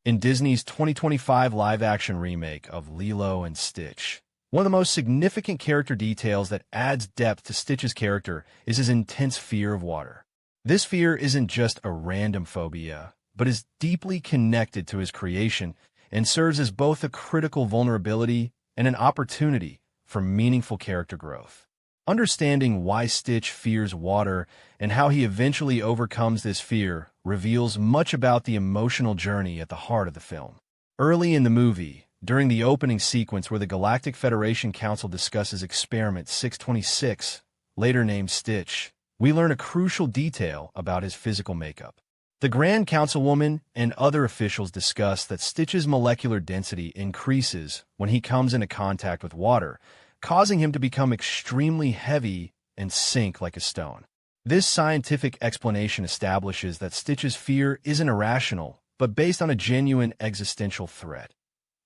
in Disney's 2025 live-action remake of Lilo and Stitch. One of the most significant character details that adds depth to Stitch's character is his intense fear of water. This fear isn't just a random phobia, but is deeply connected to his creation and serves as both a critical vulnerability and an opportunity for meaningful character growth. Understanding why Stitch fears water and how he eventually overcomes this fear reveals much about the emotional journey at the heart of the film. Early in the movie, during the opening sequence where the Galactic Federation Council discusses Experiment 626, later named Stitch, we learn a crucial detail about his physical makeup. The Grand Councilwoman and other officials discuss that Stitch's molecular density increases when he comes into contact with water, causing him to become extremely heavy and sink like a stone. This scientific explanation establishes that Stitch's fear isn't irrational, but based on a genuine existential threat.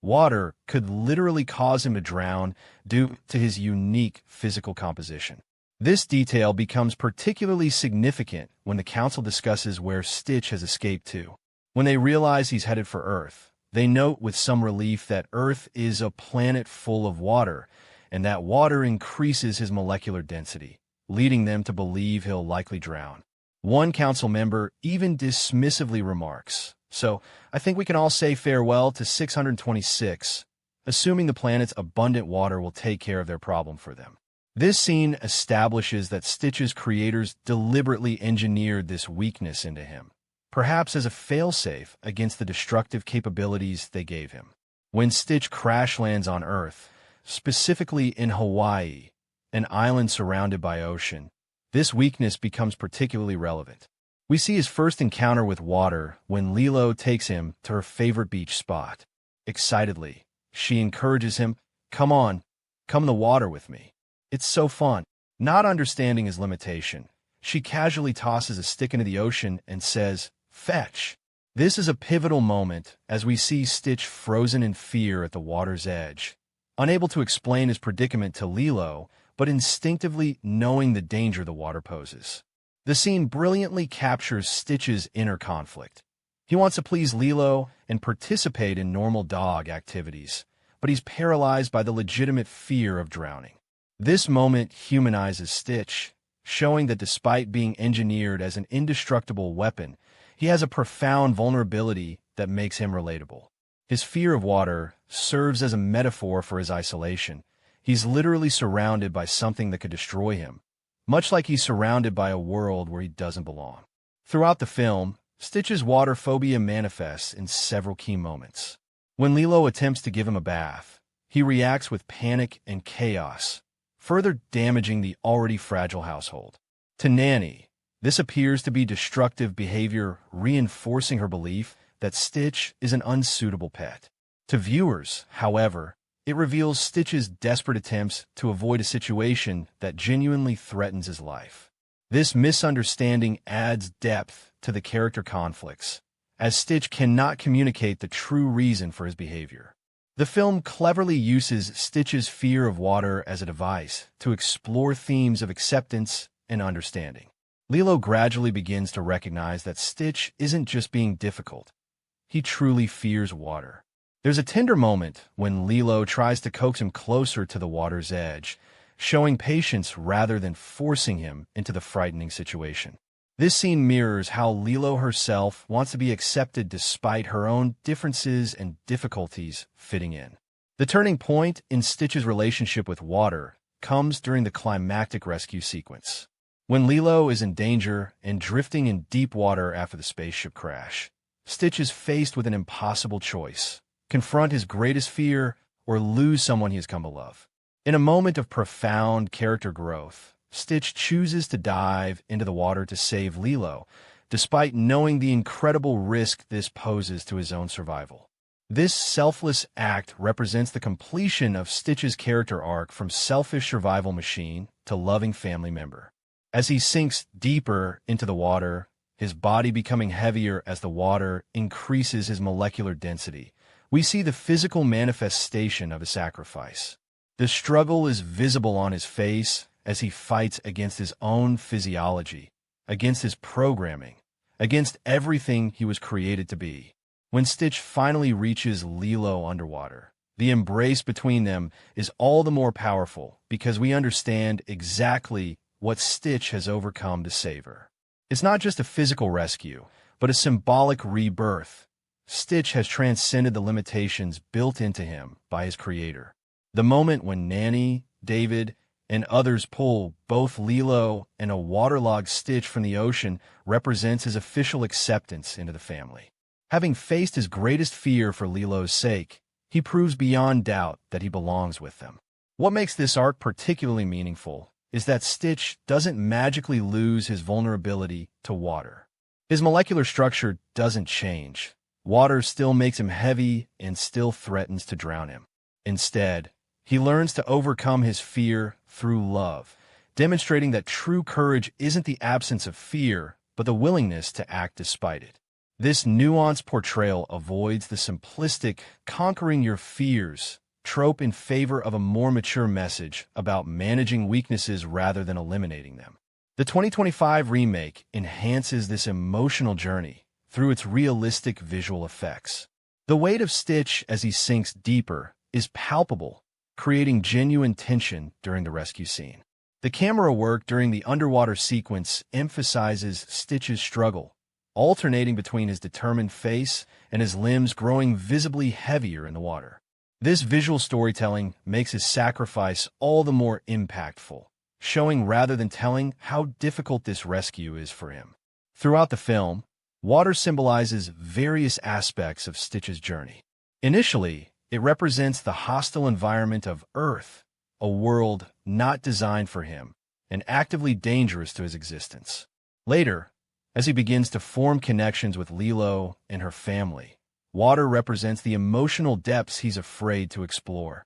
Water could literally cause him to drown due to his unique physical composition. This detail becomes particularly significant when the Council discusses where Stitch has escaped to. When they realize he's headed for Earth, they note with some relief that Earth is a planet full of water, and that water increases his molecular density, leading them to believe he'll likely drown. One council member even dismissively remarks, "So, I think we can all say farewell to 626, assuming the planet's abundant water will take care of their problem for them." This scene establishes that Stitch's creators deliberately engineered this weakness into him, perhaps as a failsafe against the destructive capabilities they gave him. When Stitch crash lands on Earth, specifically in Hawaii, an island surrounded by ocean, this weakness becomes particularly relevant. We see his first encounter with water when Lilo takes him to her favorite beach spot. Excitedly, she encourages him, "Come on, come in the water with me. It's so fun." Not understanding his limitation, she casually tosses a stick into the ocean and says, "Fetch." This is a pivotal moment as we see Stitch frozen in fear at the water's edge, unable to explain his predicament to Lilo, but instinctively knowing the danger the water poses. The scene brilliantly captures Stitch's inner conflict. He wants to please Lilo and participate in normal dog activities, but he's paralyzed by the legitimate fear of drowning. This moment humanizes Stitch, showing that despite being engineered as an indestructible weapon, he has a profound vulnerability that makes him relatable. His fear of water serves as a metaphor for his isolation. He's literally surrounded by something that could destroy him, much like he's surrounded by a world where he doesn't belong. Throughout the film, Stitch's water phobia manifests in several key moments. When Lilo attempts to give him a bath, he reacts with panic and chaos, further damaging the already fragile household. To Nanny, this appears to be destructive behavior, reinforcing her belief that Stitch is an unsuitable pet. To viewers, however, it reveals Stitch's desperate attempts to avoid a situation that genuinely threatens his life. This misunderstanding adds depth to the character conflicts, as Stitch cannot communicate the true reason for his behavior. The film cleverly uses Stitch's fear of water as a device to explore themes of acceptance and understanding. Lilo gradually begins to recognize that Stitch isn't just being difficult. He truly fears water. There's a tender moment when Lilo tries to coax him closer to the water's edge, showing patience rather than forcing him into the frightening situation. This scene mirrors how Lilo herself wants to be accepted despite her own differences and difficulties fitting in. The turning point in Stitch's relationship with water comes during the climactic rescue sequence. When Lilo is in danger and drifting in deep water after the spaceship crash, Stitch is faced with an impossible choice: confront his greatest fear or lose someone he has come to love. In a moment of profound character growth, Stitch chooses to dive into the water to save Lilo, despite knowing the incredible risk this poses to his own survival. This selfless act represents the completion of Stitch's character arc from selfish survival machine to loving family member. As he sinks deeper into the water, his body becoming heavier as the water increases his molecular density, we see the physical manifestation of his sacrifice. The struggle is visible on his face as he fights against his own physiology, against his programming, against everything he was created to be. When Stitch finally reaches Lilo underwater, the embrace between them is all the more powerful because we understand exactly what Stitch has overcome to save her. It's not just a physical rescue, but a symbolic rebirth. Stitch has transcended the limitations built into him by his creator. The moment when Nanny, David, and others pull both Lilo and a waterlogged Stitch from the ocean represents his official acceptance into the family. Having faced his greatest fear for Lilo's sake, he proves beyond doubt that he belongs with them. What makes this arc particularly meaningful is that Stitch doesn't magically lose his vulnerability to water. His molecular structure doesn't change. Water still makes him heavy and still threatens to drown him. Instead, he learns to overcome his fear through love, demonstrating that true courage isn't the absence of fear, but the willingness to act despite it. This nuanced portrayal avoids the simplistic conquering your fears trope in favor of a more mature message about managing weaknesses rather than eliminating them. The 2025 remake enhances this emotional journey through its realistic visual effects. The weight of Stitch as he sinks deeper is palpable, creating genuine tension during the rescue scene. The camera work during the underwater sequence emphasizes Stitch's struggle, alternating between his determined face and his limbs growing visibly heavier in the water. This visual storytelling makes his sacrifice all the more impactful, showing rather than telling how difficult this rescue is for him. Throughout the film, water symbolizes various aspects of Stitch's journey. Initially, it represents the hostile environment of Earth, a world not designed for him and actively dangerous to his existence. Later, as he begins to form connections with Lilo and her family, water represents the emotional depths he's afraid to explore.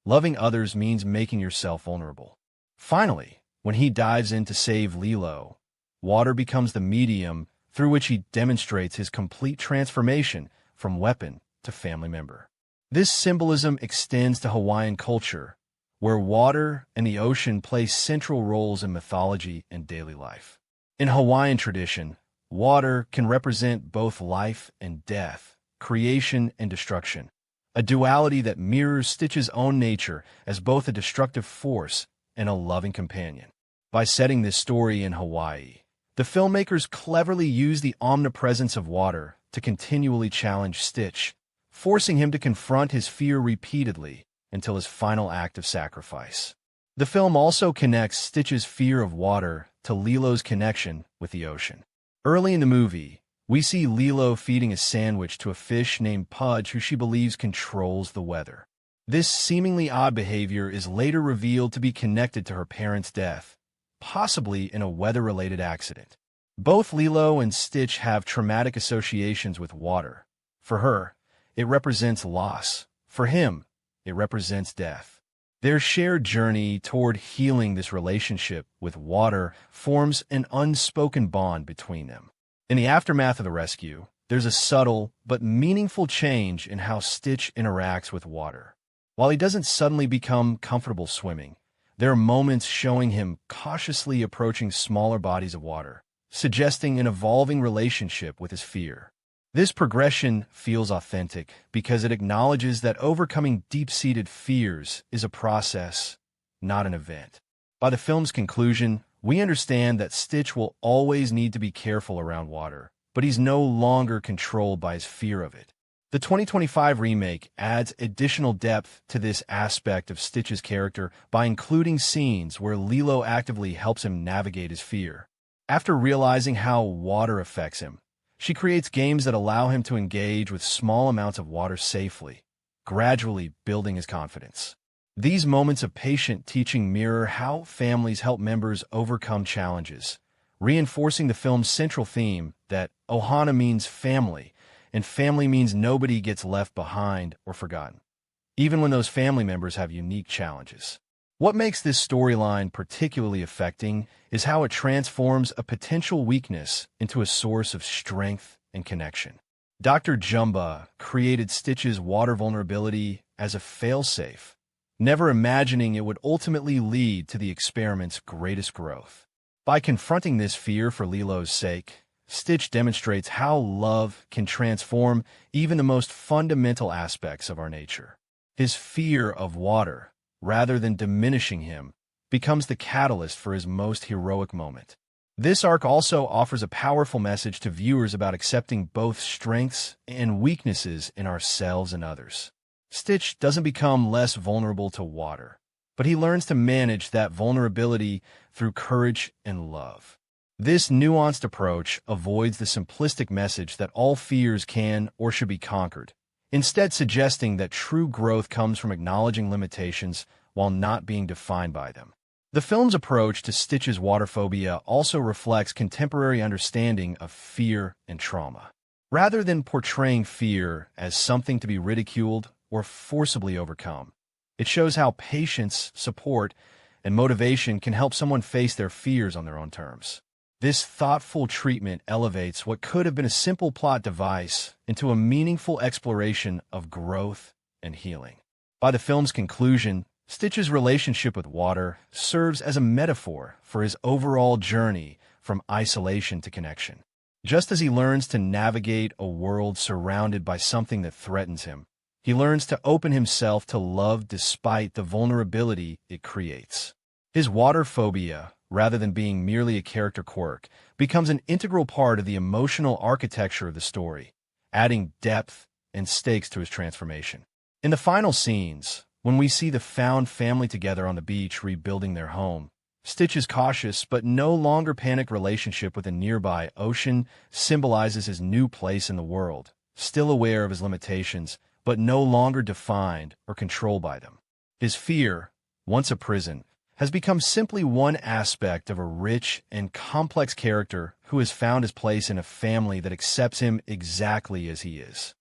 Loving others means making yourself vulnerable. Finally, when he dives in to save Lilo, water becomes the medium through which he demonstrates his complete transformation from weapon to family member. This symbolism extends to Hawaiian culture, where water and the ocean play central roles in mythology and daily life. In Hawaiian tradition, water can represent both life and death, creation and destruction, a duality that mirrors Stitch's own nature as both a destructive force and a loving companion. By setting this story in Hawaii, the filmmakers cleverly use the omnipresence of water to continually challenge Stitch, forcing him to confront his fear repeatedly until his final act of sacrifice. The film also connects Stitch's fear of water to Lilo's connection with the ocean. Early in the movie, we see Lilo feeding a sandwich to a fish named Pudge who she believes controls the weather. This seemingly odd behavior is later revealed to be connected to her parents' death, possibly in a weather-related accident. Both Lilo and Stitch have traumatic associations with water. For her, it represents loss. For him, it represents death. Their shared journey toward healing this relationship with water forms an unspoken bond between them. In the aftermath of the rescue, there's a subtle but meaningful change in how Stitch interacts with water. While he doesn't suddenly become comfortable swimming, there are moments showing him cautiously approaching smaller bodies of water, suggesting an evolving relationship with his fear. This progression feels authentic because it acknowledges that overcoming deep-seated fears is a process, not an event. By the film's conclusion, we understand that Stitch will always need to be careful around water, but he's no longer controlled by his fear of it. The 2025 remake adds additional depth to this aspect of Stitch's character by including scenes where Lilo actively helps him navigate his fear. After realizing how water affects him, she creates games that allow him to engage with small amounts of water safely, gradually building his confidence. These moments of patient teaching mirror how families help members overcome challenges, reinforcing the film's central theme that Ohana means family, and family means nobody gets left behind or forgotten, even when those family members have unique challenges. What makes this storyline particularly affecting is how it transforms a potential weakness into a source of strength and connection. Dr. Jumba created Stitch's water vulnerability as a failsafe, never imagining it would ultimately lead to the experiment's greatest growth. By confronting this fear for Lilo's sake, Stitch demonstrates how love can transform even the most fundamental aspects of our nature. His fear of water, rather than diminishing him, becomes the catalyst for his most heroic moment. This arc also offers a powerful message to viewers about accepting both strengths and weaknesses in ourselves and others. Stitch doesn't become less vulnerable to water, but he learns to manage that vulnerability through courage and love. This nuanced approach avoids the simplistic message that all fears can or should be conquered, instead suggesting that true growth comes from acknowledging limitations while not being defined by them. The film's approach to Stitch's water phobia also reflects contemporary understanding of fear and trauma. Rather than portraying fear as something to be ridiculed or forcibly overcome, it shows how patience, support, and motivation can help someone face their fears on their own terms. This thoughtful treatment elevates what could have been a simple plot device into a meaningful exploration of growth and healing. By the film's conclusion, Stitch's relationship with water serves as a metaphor for his overall journey from isolation to connection. Just as he learns to navigate a world surrounded by something that threatens him, he learns to open himself to love despite the vulnerability it creates. His water phobia, rather than being merely a character quirk, becomes an integral part of the emotional architecture of the story, adding depth and stakes to his transformation. In the final scenes, when we see the found family together on the beach rebuilding their home, Stitch's cautious but no longer panicked relationship with a nearby ocean symbolizes his new place in the world, still aware of his limitations, but no longer defined or controlled by them. His fear, once a prison, has become simply one aspect of a rich and complex character who has found his place in a family that accepts him exactly as he is.